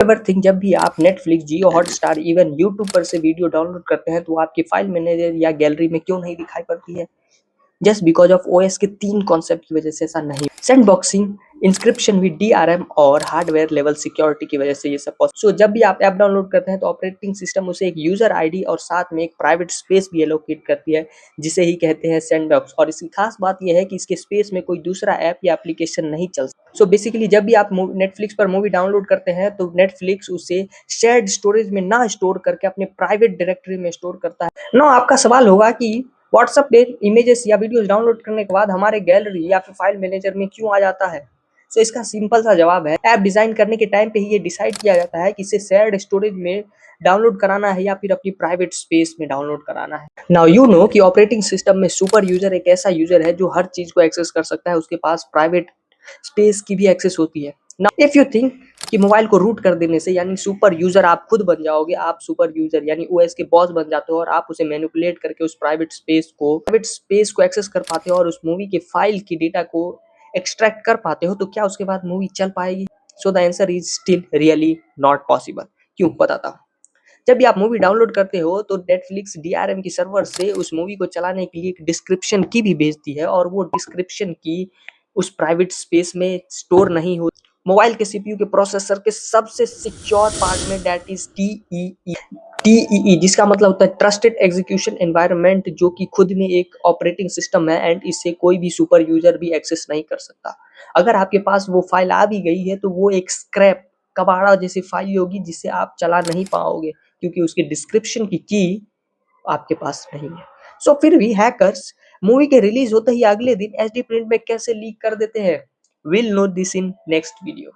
Think जब भी आप नेटफ्लिक्स, जियो हॉटस्टार, इवन यूट्यूब पर से वीडियो डाउनलोड करते हैं तो आपकी फाइल मैनेजर या गैलरी में क्यों नहीं दिखाई पड़ती है? जस्ट बिकॉज ऑफ ओएस के 3 कॉन्सेप्ट की वजह से ऐसा नहीं। सैंडबॉक्सिंग, इंस्क्रिप्शन विद डीआरएम और हार्डवेयर लेवल सिक्योरिटी की वजह से ये सब पॉसिबल। सो जब भी आप ऐप डाउनलोड करते हैं तो ऑपरेटिंग सिस्टम उसे एक यूजर आईडी और साथ में एक प्राइवेट स्पेस भी एलोकेट करती है, जिसे ही कहते हैं सैंडबॉक्स। और इसकी खास बात यह है कि इसके स्पेस में कोई दूसरा ऐप या एप्लीकेशन नहीं चल सकता। सो बेसिकली जब भी आप नेटफ्लिक्स पर मूवी डाउनलोड करते हैं तो नेटफ्लिक्स उसे शेयर्ड स्टोरेज में ना स्टोर करके अपने प्राइवेट डायरेक्टरी में स्टोर करता है। नो, आपका सवाल होगा कि व्हाट्सएप पे इमेजेस या वीडियोस डाउनलोड करने के बाद हमारे गैलरी या फिर फाइल मैनेजर में क्यों आ जाता है? सो इसका सिंपल सा जवाब है, ऐप डिजाइन करने के टाइम पे ही ये डिसाइड किया जाता है कि इसे शेयर्ड स्टोरेज में डाउनलोड कराना है या फिर अपनी प्राइवेट स्पेस में डाउनलोड कराना है। नाउ यू नो कि ऑपरेटिंग सिस्टम में सुपर यूजर एक ऐसा यूजर है जो हर चीज को एक्सेस कर सकता है, उसके पास प्राइवेट स्पेस की भी एक्सेस होती है। नाउ इफ यू थिंक कि मोबाइल को रूट कर देने से यानी सुपर यूजर आप खुद बन जाओगे, आप सुपर यूजर यानी ओएस के बॉस बन जाते हो और आप उसे मैनिपुलेट करके उस प्राइवेट स्पेस को एक्सेस कर पाते हो और उस मूवी के फाइल की डेटा को एक्सट्रैक्ट कर पाते हो, तो क्या उसके बाद मूवी चल पाएगी? So the answer is still really not possible. क्यों, बताता हूँ। जब भी आप मूवी डाउनलोड करते हो तो नेटफ्लिक्स डीआरएम की सर्वर से उस मूवी को चलाने के लिए एक डिस्क्रिप्शन की भी भेजती है और वो डिस्क्रिप्शन की उस प्राइवेट स्पेस में स्टोर नहीं हो। मोबाइल के सीपीयू के प्रोसेसर के सबसे सिक्योर पार्ट में, दैट इज टीईई, जिसका मतलब होता है ट्रस्टेड एग्जीक्यूशन एनवायरनमेंट, जो कि खुद में एक ऑपरेटिंग सिस्टम है एंड इसे कोई भी सुपर यूजर भी एक्सेस नहीं कर सकता। अगर आपके पास वो फाइल आ भी गई है तो वो एक स्क्रैप कबाड़ा जैसी फाइल होगी जिसे आप चला नहीं पाओगे, क्योंकि उसके डिस्क्रिप्शन की आपके पास नहीं है। सो फिर भी हैकर्स मूवी के रिलीज होते ही अगले दिन एचडी प्रिंट में कैसे लीक कर देते हैं? Will know this in next video.